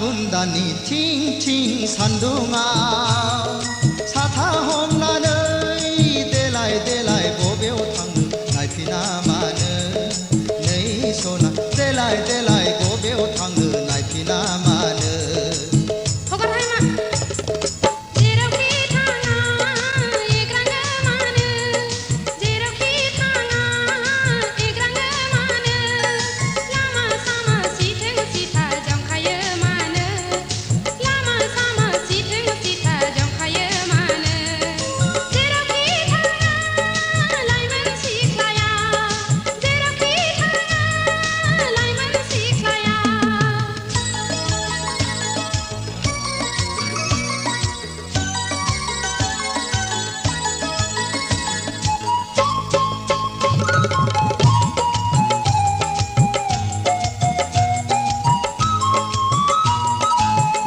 फागुन दाननि थिं थिं सान्दुङाव साथा हमनानै देलाय देलाय बबेयाव थांनो नायफिना मानो नै सना देलाय देलाय बबेयाव थांनो नायफिना मानो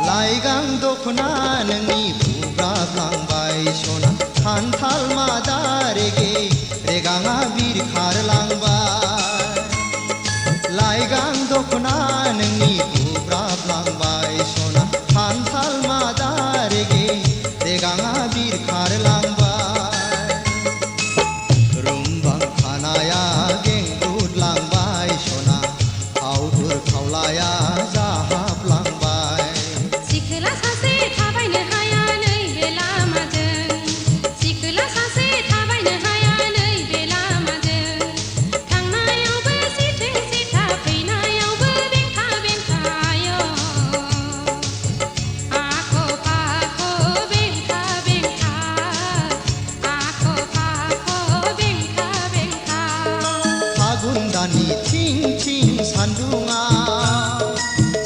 लाइगां दखना नोंनि बुब्राबलांबाय सना खान्थाल मादा रेगे रेगाङा बिरखारलांबाय लाइगां दखना नोंनि बुब्राबलांबाय सना खान्थाल मादा रेगे रेगाङा बिरखारलांबाय रुमबां खानाया गेंगुदलांबाय सना आवदुर खावलाया जाहाबलांबाय दानि थिं थिं सान्दुङाव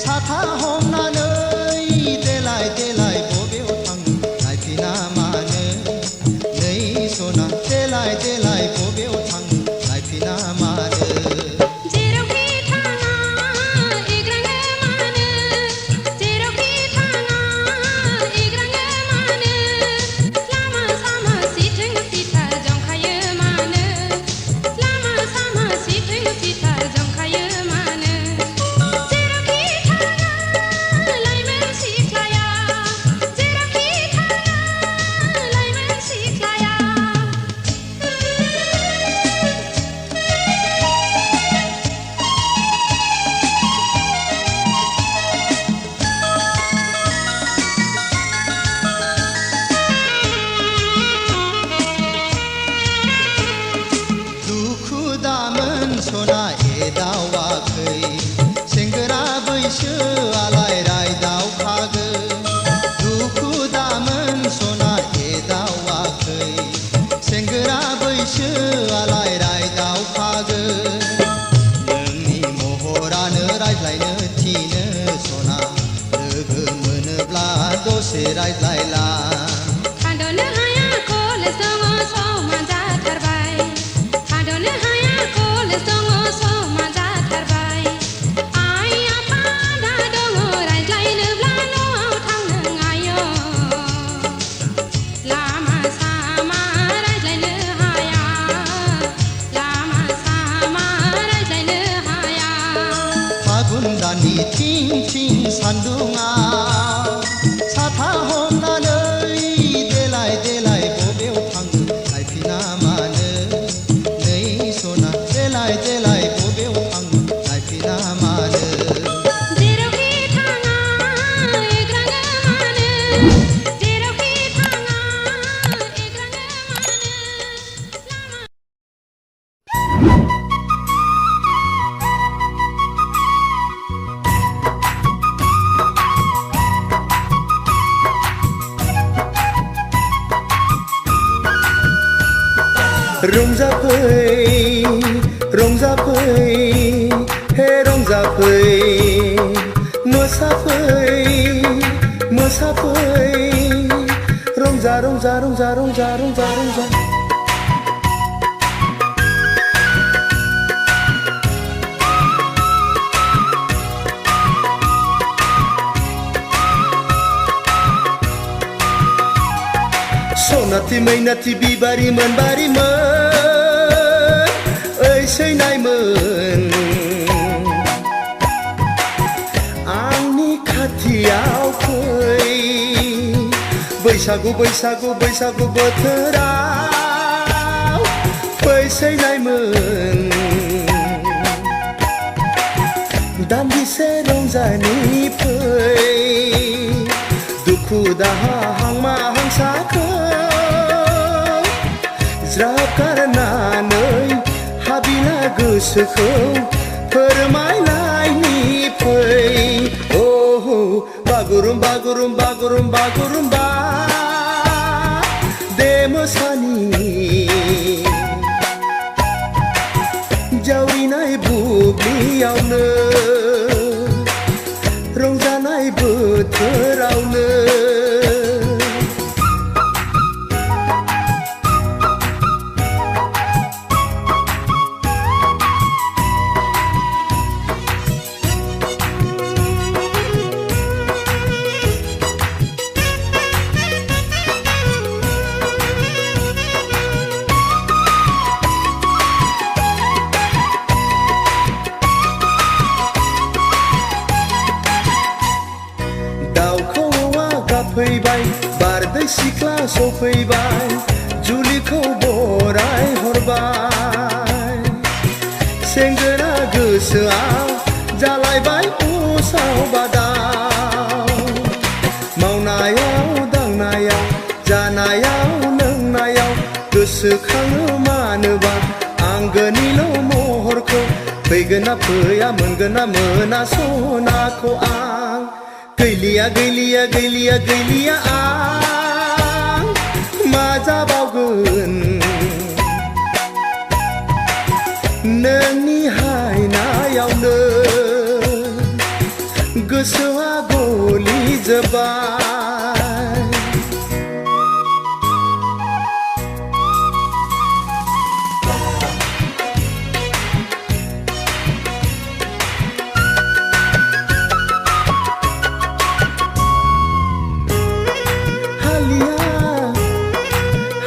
साथा हमनानै देलाय देलाय बबेयाव थांनो नायफिना मानो नै सना देलाय देलाय बबेयाव थांनो नायफिना मानो सना एदावाखै सेंग्रा बैसोआलाय रायदावखागोन दुखु दामोन सना एदावाखै सेंग्रा बैसोआलाय रायदावखागोन नोंनि महरानो रायज्लायनो थिनो सना लोगो मोनोब्ला दसे रायज्लायला दानि थिं थिं सान्दुङाव साथा हमनानै देलाय देलाय बबेयाव थांनो नायफिना मानो नै सना देलाय देलाय बबेयाव थांनो नायफिना मानो रंजाफै हे रंजाफै मोसाफै रंजा रंजा रंजा रंजा रंजा रंजा सनाथि मैनाथि बिबारिमोन ओइसैनायमोन आंनि खाथियाव बैसागु बैसागु बैसागु बोथोराव फैसैनायमोन दान्दिसे रंजानि फै दुखु दाहा हांमा हांसाखौ ज्राब गारनानै हाबिला गोसोखौ फोरमायलायनि फै बागुरुम बागुरुम बागुरुम बागुरुम्बा दे मोसानि जावरिनाय बुब्लियावनो रंजानाय बोथोरावनो फैबाय बारदै सिख्ला सफैबाय जुलिखौ बराय हरबाय सेंग्रा गोसोआ जालायबाय उसाव बादाव मावनायाव दांनायाव जानायाव लोंनायाव गोसोखाङो मानोबा आंगोनिल' महरखौ फैगोना फैया मोनगोना मोना सनाखौ आं गैलिया गैलिया गैलिया गैलिया आं मा जाबावगोन नोंनि हायनायावनो गोसोआ गलिजोब्बाय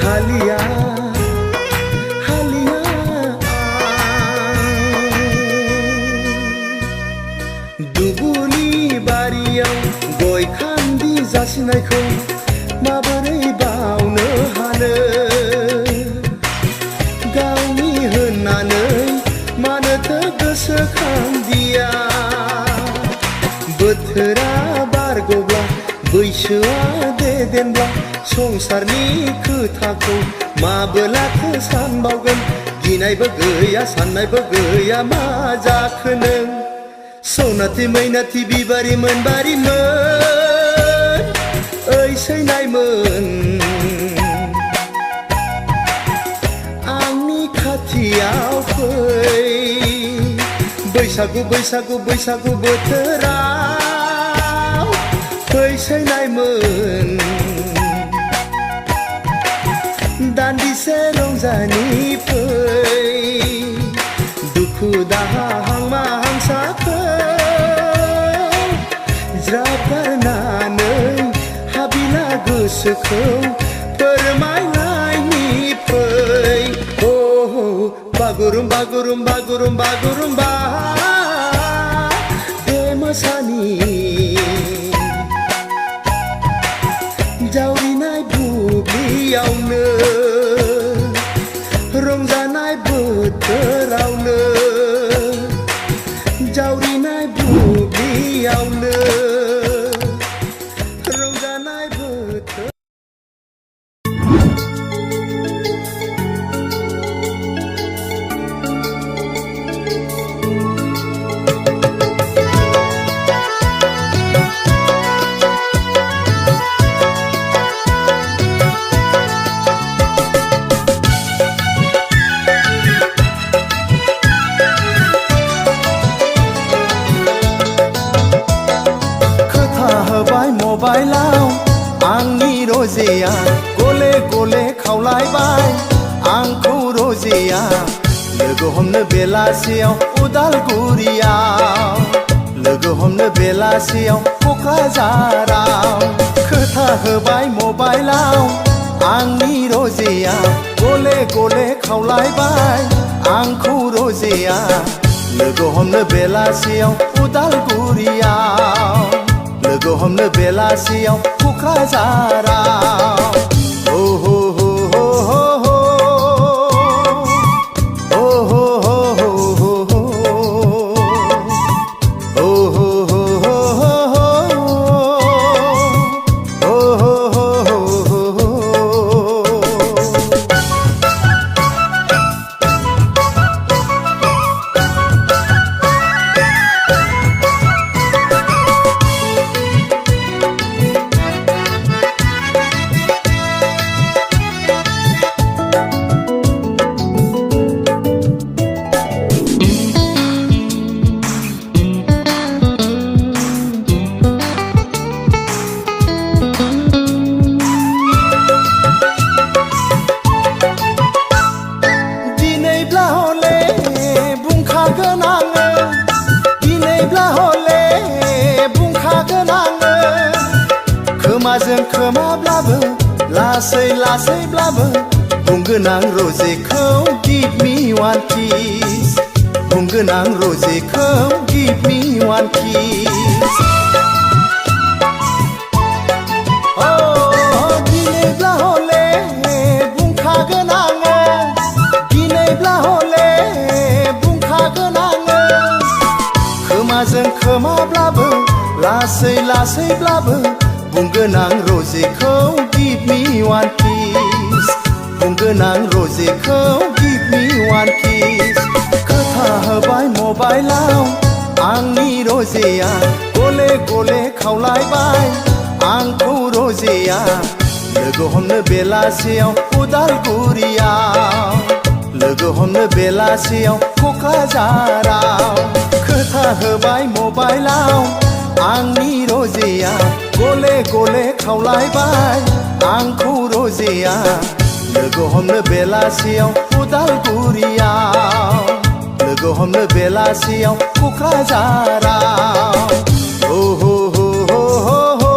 हालिया हालिया दुबुलि बारियाव गय खान्दि जासिनायखौ माबोरै बावनो हानो गावनि होननानै मानोथो गोसोखांदिया बोथोरा बारग'ब्ला बैसोआ देदेनब्ला संसारनि खोथाखौ माबोलाथो सानबावगोन गिनायबो गैया साननायबो गैया मा जाखो नों सनाथि मैनाथि बिबारि मोनबारिमोन ओइ सैनायमोन आंनि खाथियाव फै बैसागु बैसागु बैसागु बोथोराव फैसैनायमोन दान्दिसे रंजानि फै दुखु दाहा हांमा हांसाखौ ज्राब गारनानै हाबिला गोसोखौ फोरमायलायनि फै बागुरुम बागुरुम बागुरुम बागुरुम्बा दे मोसानि जावरिनाय बुब्लियावनो रंजानाय बोथोरावनो जावरिनाय बुब्लियावनो रंजानाय बोथोर मबाइलाव आंनि रजेया गले गले खावलायबाय आंखौ रजेया लोगो हमनो बेलासियाव उदालगुरियाव लोगो हमनो बेलासियाव क'क्राझाराव खोथा होबाय मबाइलाव आंनि रजेया गले गले खावलायबाय आंखौ रजेया लोगो हमनो बेलासियाव उदालगुरियाव लोगो हमनो बेलासियाव क'क्राझाराव ओ हो हो हो हो हो हो हो हो हो ओ हो हो हो हो हो खोमाजों खोमाब्लाबो लासै लासैब्लाबो बुंगोन आं रजेखौ गिभ मी वान किस बुंगोन आं रजेखौ गिभ मी वान किस दिनैब्ला हले बुंखागोन आङो दिनैब्ला हले बुंखागोन आङो खोमाजों खोमाब्लाबो लासै लासैब्लाबो बुंगोन आं रजेखौ गिभ मी वान किस बुंगोन आं रजेखौ गिभ मी वान किस खोथा होबाय मबाइलाव आंनि रजेया गले गले खावलायबाय आंखौ रजेया लोगो हमनो बेलासियाव उदालगुरियाव लोगो हमनो बेलासियाव क'क्राझाराव खोथा होबाय मबाइलाव आंनि रजेया गले गले खावलायबाय आंखौ रजेया लोगो हमनो बेलासियाव उदालगुरियाव लोगो हमनो बेलासियाव क'क्राझाराव ओ हो हो हो हो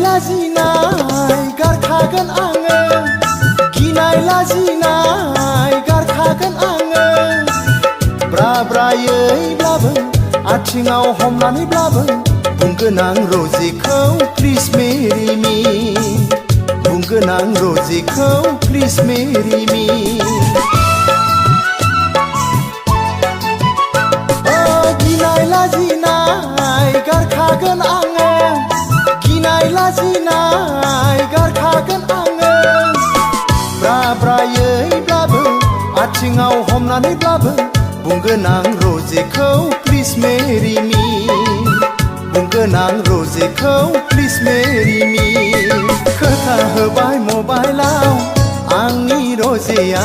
लाजिनाय गारखागोन आङो गिनाय लाजिनाय गारखागोन आङो ब्रा ब्रायैब्लाबो आथिङाव हमनानैब्लाबो बुंगोन आं रजेखौ प्लिज मेरि मी बुंगोन आं रजेखौ प्लिज मेरि मी गिनाय लाजिनाय गारखागोन आङो गिनाय लाजिनाय गारखागोन आङो ब्रा ब्रायैब्लाबो आथिङाव हमनानैब्लाबो बुंगोन आं रजेखौ प्लिज मेरि मी बुंगोन आं रजेखौ प्लिज मेरि मी खोथा होबाय मबाइलाव आंनि रजेया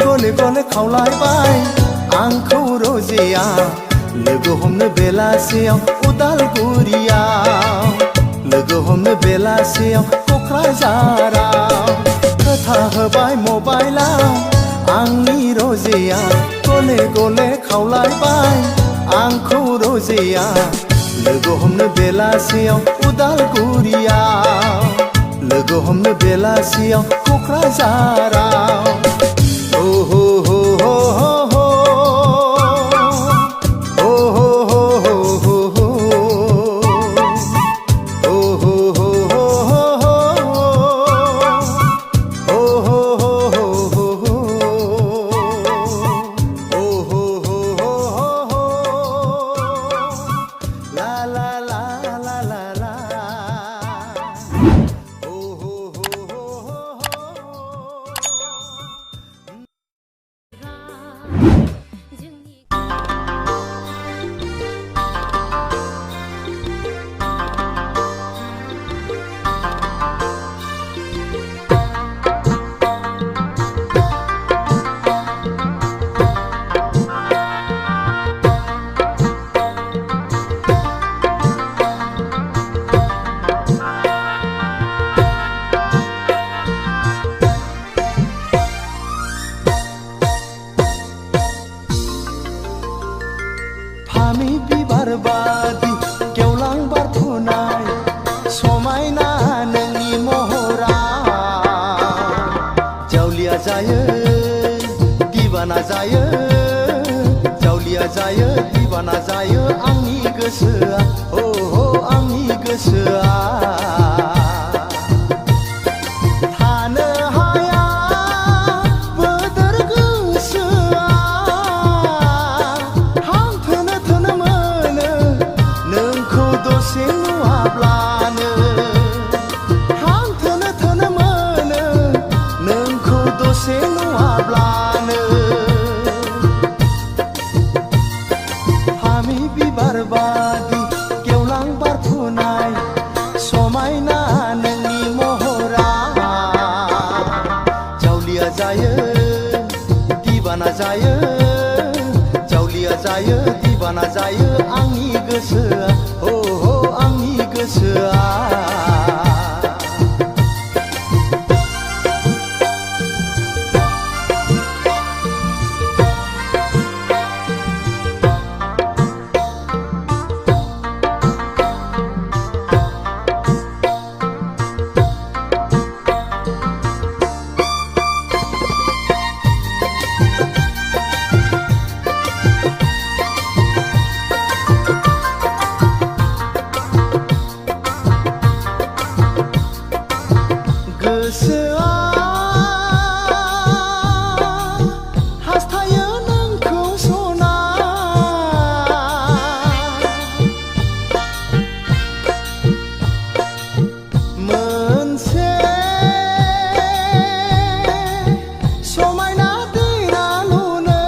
गले गले खावलायबाय आंखौ रजेया लोगो हमनो बेलासियाव उदालगुरियाव लोगो हमनो बेलासियाव क'क्राझाराव खोथा होबाय मबाइलाव आंनि रजेया गले गले खावलायबाय आंखौ रजेया लोगो हमनो बेलासियाव उदालगुरियाव लोगो हमनो बेलासियाव क'क्राझाराव ओ हो हो हो हो फामि बिबार बादि गेवलां बारफुनाय समायना नोंनि महरा जावलिया जायो दिवाना जायो जावलिया जायो दिवाना जायो आंनि गोसोआ हो आंनि गोसोआ थानो हाया बोदोर गोसोआ हां थोनो थोनो मोनो नोंखौ दसे नुवाब्लानो हां थोनो थोनो मोनो नोंखौ दसे नुवाब्लानो फामि बिबार बादि गेवलां बारफुनाय समायना नोंनि महरा जावलिया जायो दिवाना जायो जावलिया जायो दिवाना जायो आंनि गोसोआ हो आंनि गोसोआ गोसोआ हास्थायो नोंखौ सना मोनसे समायना दैरा लुनो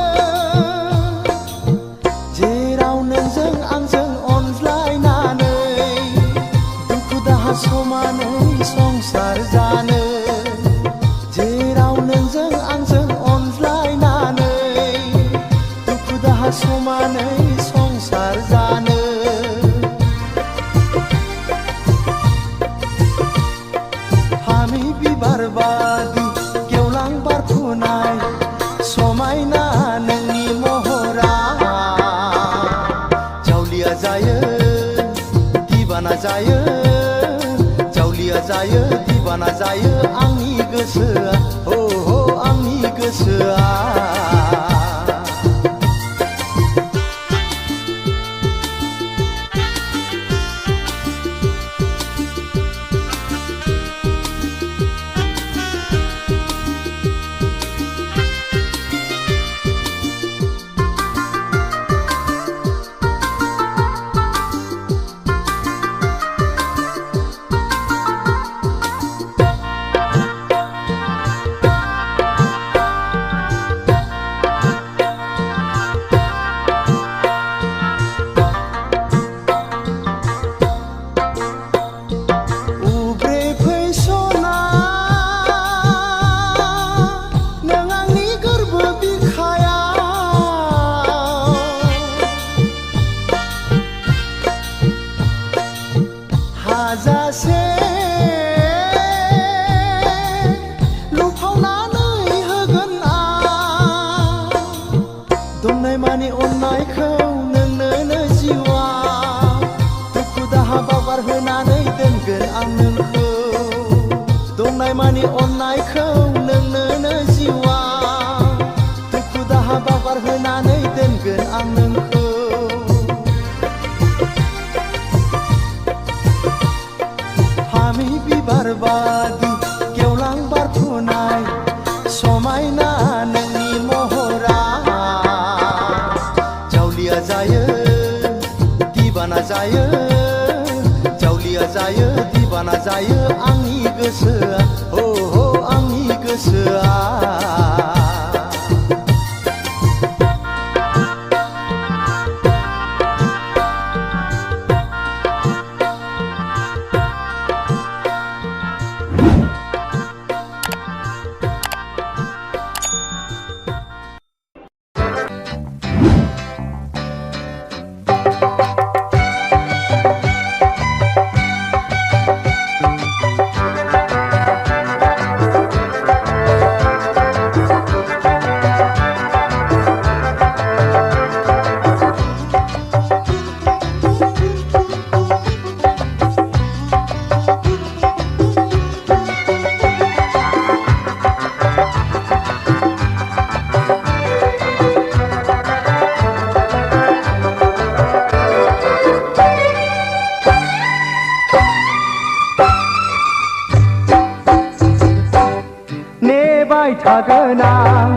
जेराव नोंजों आंजों अनज्लायनानै दुखु दाहा समानै संसार जानो जेराव नोंजों आंजों अनज्लायनानै दुखु दाहा समानै संसार जानो फामि बिबार बादि गेवलां बारफुनाय समायना नोंनि महरा जावलिया जायो दिवाना जायो जावलिया जायो दिवाना जायो आंनि गोसोआ हो आंनि गोसोआ हाजासे लुफावनानै होगोन आं दंनाय मानि अननायखौ नोंनो जिउआ दुखु दाहा बावगार होनानै दोनगोन आं नोंखौ दंनाय मानि अननायखौ नोंनो जिउआ दुखु दाहा बावगार होनानै दोनगोन आं नोंखौ फामि बिबार बादि गेवलां बारफुनाय समायना नोंनि महरा जावलिया जायो दिवाना जायो जावलिया जायो दिवाना जायो आंनि गोसोआ हो आंनि गोसोआ थागोन आं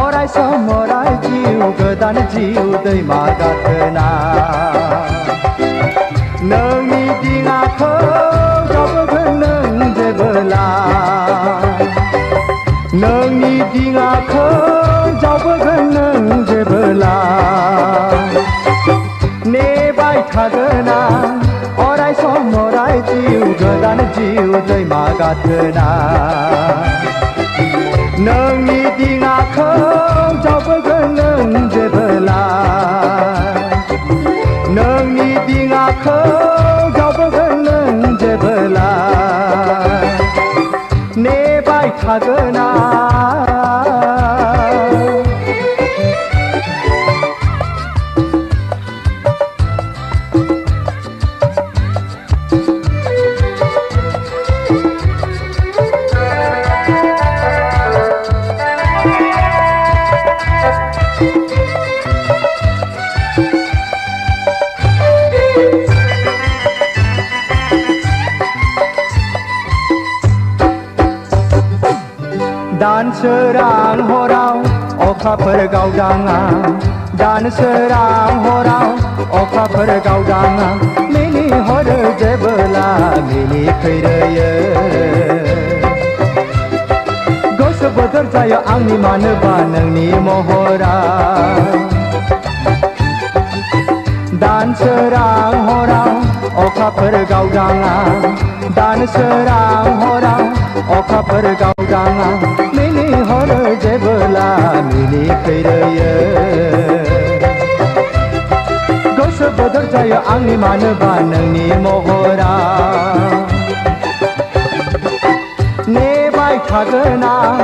अराय सम अराय जिउ गोदान जिउ दैमा गाथोना नोंनि दिङाखौ जावबोगोन नों जेबोला नोंनि दिङाखौ जावबोगोन नों जेबोला नेबाय थागोन आं अराय सम अराय जिउ गोदान जिउ दैमा गाथोना नोंनि दिङाखौ जावबोगोन नों जेबोला नोंनि दिङाखौ जावबोगोन नों जेबोला नेबाय थागोन आं दान सोरां हराव अखाफोर गावदाङा दान सोरां हराव अखाफोर गावदाङा मिनि हरो जेबोला मिनि फैरोयो गोसो बोथोर जायो आंनि मानोबा नोंनि महरा दान सोरां हराव अखाफोर गावदाङा दान सोरां हराव अखाफोर गावदाङा मिनि हरो जेबोला मिनि फैरोयो गोसो बोथोर जायो आंनि मानोबा नोंनि महरा नेबाय थागोन आं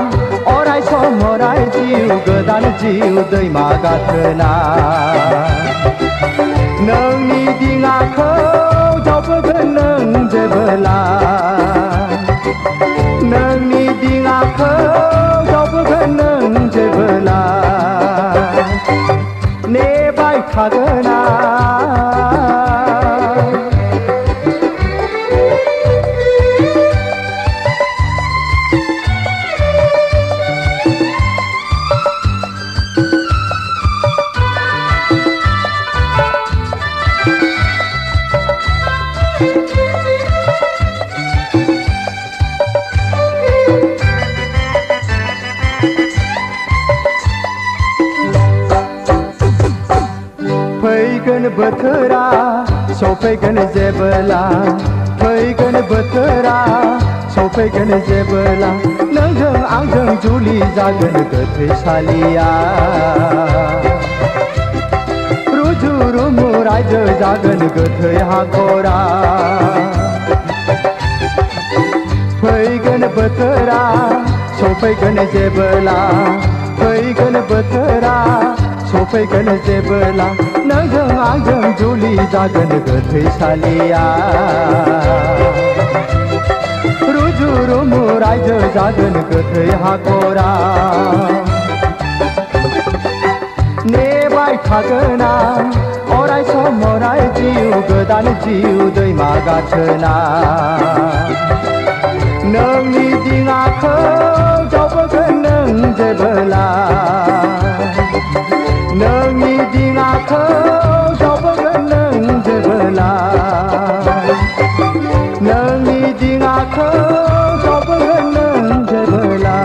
अराय सम अराय जिउ गोदान जिउ दैमा गाथोना नोंनि दिङाखौ जावबोगोन नों जेबोला नोंनि दिङाखौ जावबोगोन नों जेबोला नेबाय थागोन आं फैगोन बोथोरा सफैगोन जेबोला फैगोन बोथोरा सफैगोन जेबोला नोंजों आंजों जुलि जागोन गोथैसालिया रुजु रुमु रायजो जागोन गोथै हाखरा फैगोन बोथोरा सफैगोन जेबोला फैगोन बोथोरा सफैगोन जेबोला नोंजों आंजों जुलि जागोन गोथैसालिया रुजु रुमु रायजो जागोन गोथै हाखरा नेबाय थागोन आं अराय सम अराय जिउ गोदान जिउ दैमा गाथोना नोंनि दिङाखौ जावबोगोन नों जेबोला नोंनि दिङाखौ जावबोगोन नों जेबोला नोंनि दिङाखौ जावबोगोन नों जेबोला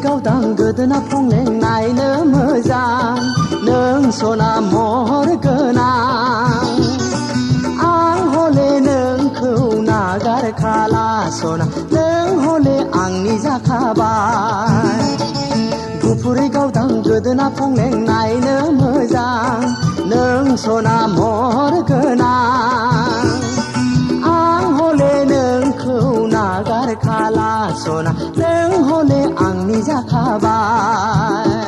गावदां गोदोना फंलें नायनो मोजां नों सना महर गोनां आं हले नोंखौ नागारखाला सना नों हले आंनि जाखाबाय गुफुरै गावदां गोदोना फंलें नायनो मोजां नों सना महर गोनां आं हले नोंखौ नागारखाला सना नों हले आंनि जाखाबाय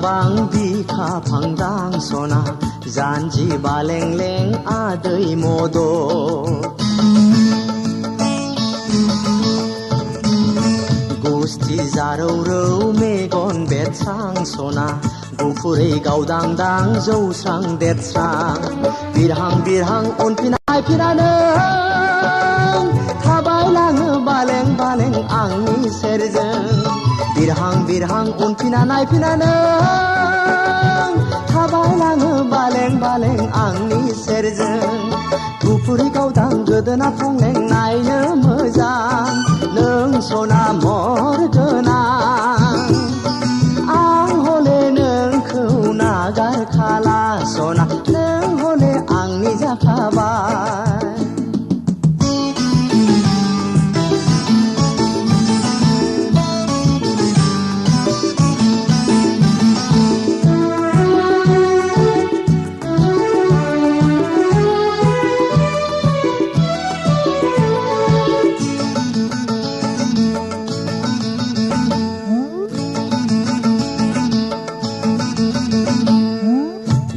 Bang bika pangdang sona janji baleng leng adai modo Gusti zarau rau megon betsang sona Gufurei gaudang dang jaustrang detsang Birhang birhang unpinai pinaneng Tabai lange baleng baleng angni serjeng Birhang birhang unpina naipina neng Tabai lange baleng baleng angni serjeng Gufuri gaudang गोदोना फंलें नायनो मोजां नों सना महर गोनां आं हले नोंखौ नागारखाला सना नों हले आंनि जाखाबाय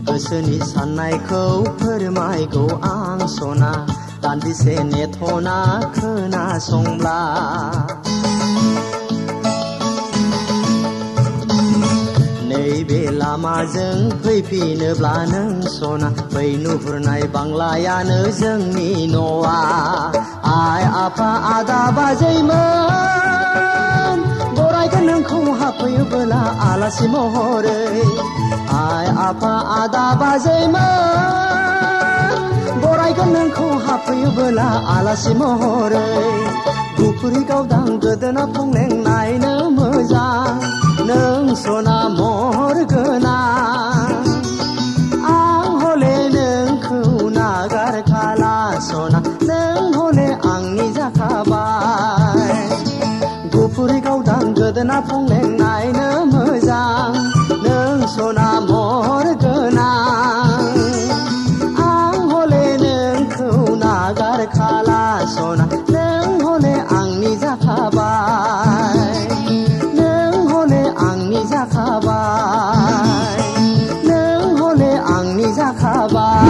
गोसोनि साननायखौ फोरमायगौ आं सना दान्दिसे नेथ'ना खोनासंब्ला नैबे लामाजों फैफिनोब्ला नों सना बै नुहुरनाय बांलायानो जोंनि न'आ आइ आफा आदा बाजैमोन बरायगोन नोंखौ हाबफैयोबोला आलासि महरै आइ आफा आदा बाजैमोन बरायगोन नोंखौ हाबफैयोबोला आलासि महरै गुफुरि गावदां गोदोना फंलें नायनो मोजां नों सना महर गोनां आं हले नोंखौ नागारखाला सना नों हले आंनि जाखाबाय गुफुरि गावदां गोदोना फंलें नायनो मोजां नों सना महर गोनां आं हले नोंखौ नागारखाला सना नों हले आंनि जाखाबाय नों हले आंनि जाखाबाय नों हले आंनि जाखाबाय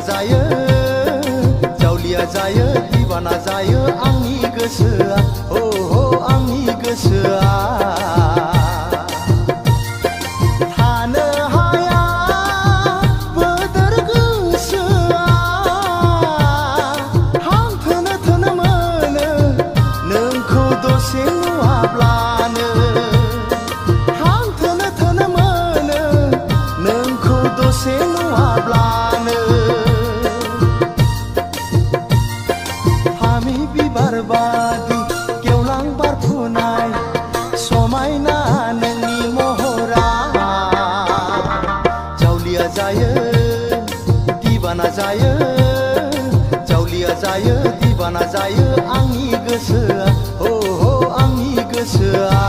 जायो जावलिया जायो दिवाना जायो आंनि गोसोआ हो हो आंनि गोसोआ थानो हाया बोदोर गोसोआ हां थोनो थोनो मोनो नोंखौ दसे नुवाब्लानो हां थोनो थोनो मोनो नोंखौ दसे नुवाब्लानो बारबादि गेवलां बारफुनाय समायना नोंनि महरा जावलिया जायो दिवाना जायो जावलिया जायो दिवाना जायो आंनि गोसोआ हो हो आंनि गोसोआ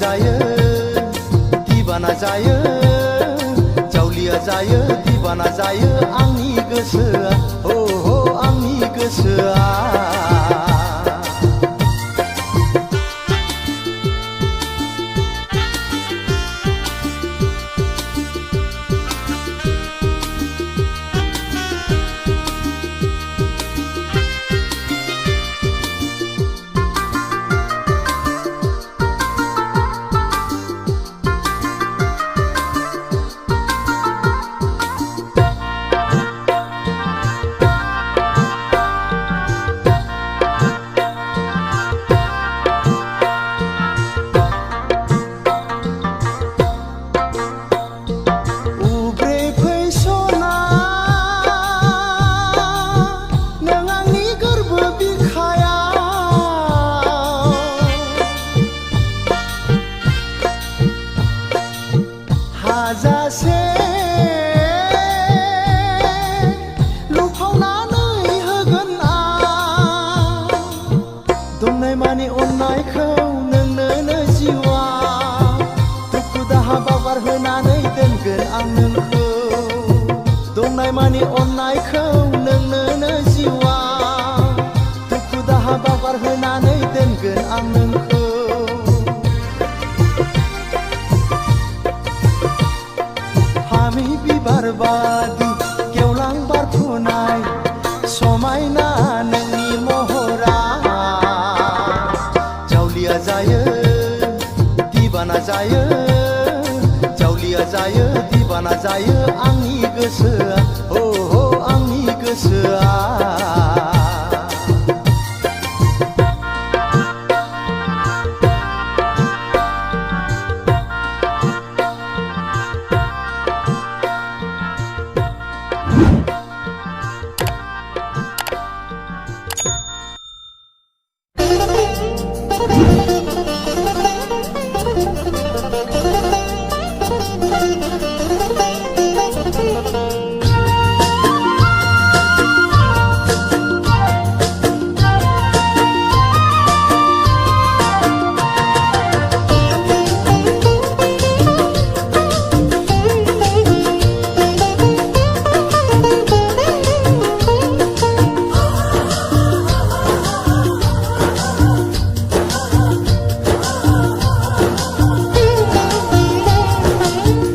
जायो दिबाना जायो जावलिया जायो दिबाना जायो आंनि गोसोआ हो हो आंनि गोसोआ हाजासे लुफावनानै होगोन आं दंनाय मानि अननायखौ नोंनो जिउआ दुखु दाहा बावगार होनानै दोनगोन आं नोंखौ दंनाय मानि अननायखौ नोंनो जिउआ दुखु दाहा बावगार होनानै दोनगोन आं नोंखौ फामि बिबार बादि गेवलां बारफुनाय समायना नोंनि महरा जावलिया जायो दिबाना जायो जावलिया जायो दिबाना जायो आंनि गोसोआ हो हो आंनि गोसोआ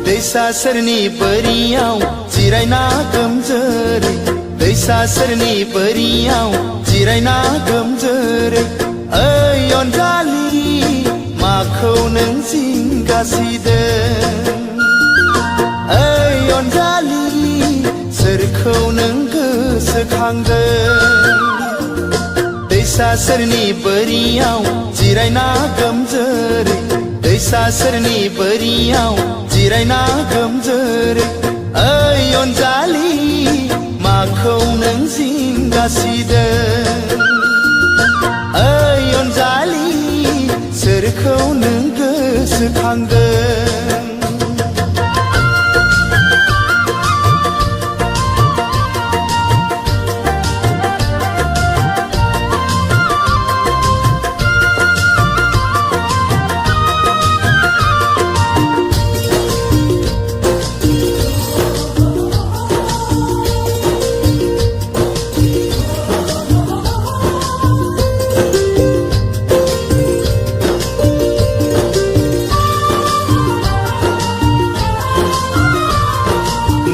दैसा सेरनि बोरियाव जिरायना गोमजोरै दैसा सेरनि बोरियाव जिरायना गोमजोरै ओइ अनजालि माखौ नों जिंगासिदों ओइ अनजालि सोरखौ नों गोसोखांदों दैसा सेरनि बोरियाव जिरायना गोमजोरै दैसा सेरनि बोरियाव जिरायना गोमजोरै ओइ अनजालि माखौ नों जिंगासिदों ओइ अनजालि सोरखौ नों गोसोखांदों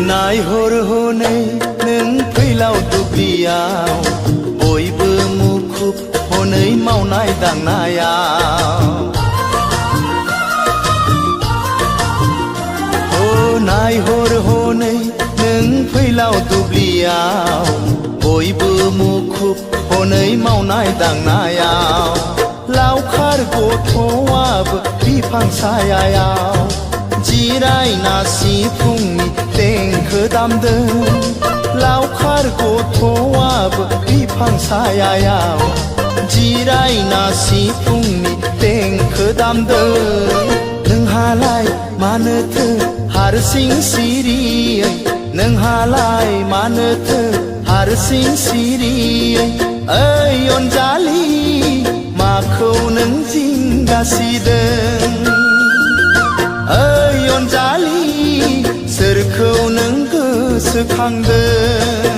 नायहर हनै नों फैलाव दुब्लियाव बयबो मुखुब हनै मावनाय दांनायाव नायहर हनै नों फैलाव दुब्लियाव बयबो मुखुब हनै मावनाय दांनायाव लावखार गथ'आबो बिफां सायायाव जिरायना सिफुंनि देंखो दामदों लावखार गथ'आबो बिफां सायायाव जिरायना सिफुंनि देंखो दामदों नोंहालाय मानोथो हारसिं सिरियै नोंहालाय मानोथो हारसिं सिरियै ओइ अनजालि माखौ नों जिंगासिदों गोसोखांदों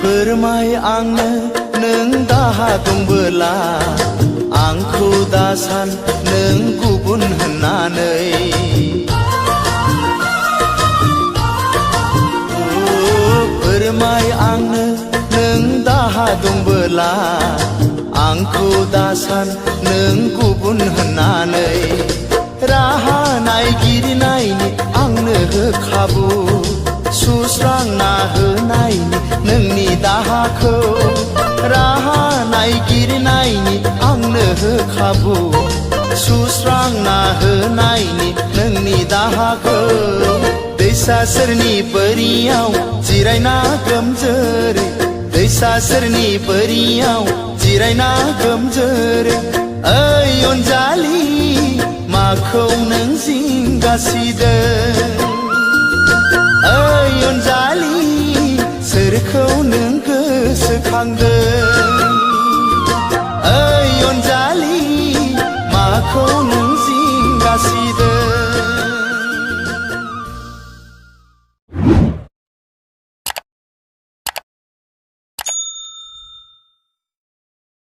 फोरमाय आंनो नों दाहा दंबोला आंखौ दासान नों गुबुन होननानै फोरमाय आंनो नों दाहा दंबोला आंखौ दासान नों गुबुन होननानै राहा नायगिरनायनि आंनो हो खाबु सुस्रांना होनायनि नोंनि दाहाखौ राहा नायगिरनायनि आंनो हो खाबु सुस्रांना होनायनि नोंनि दाहाखौ दैसा सेरनि बोरियाव जिरायना गोमजोरै दैसा सेरनि बोरियाव जिरायना गोमजोरै ओइ अनजालि माखौ नों जिंगासिदों ओइ अनजालि सोरखौ नों गोसोखांदों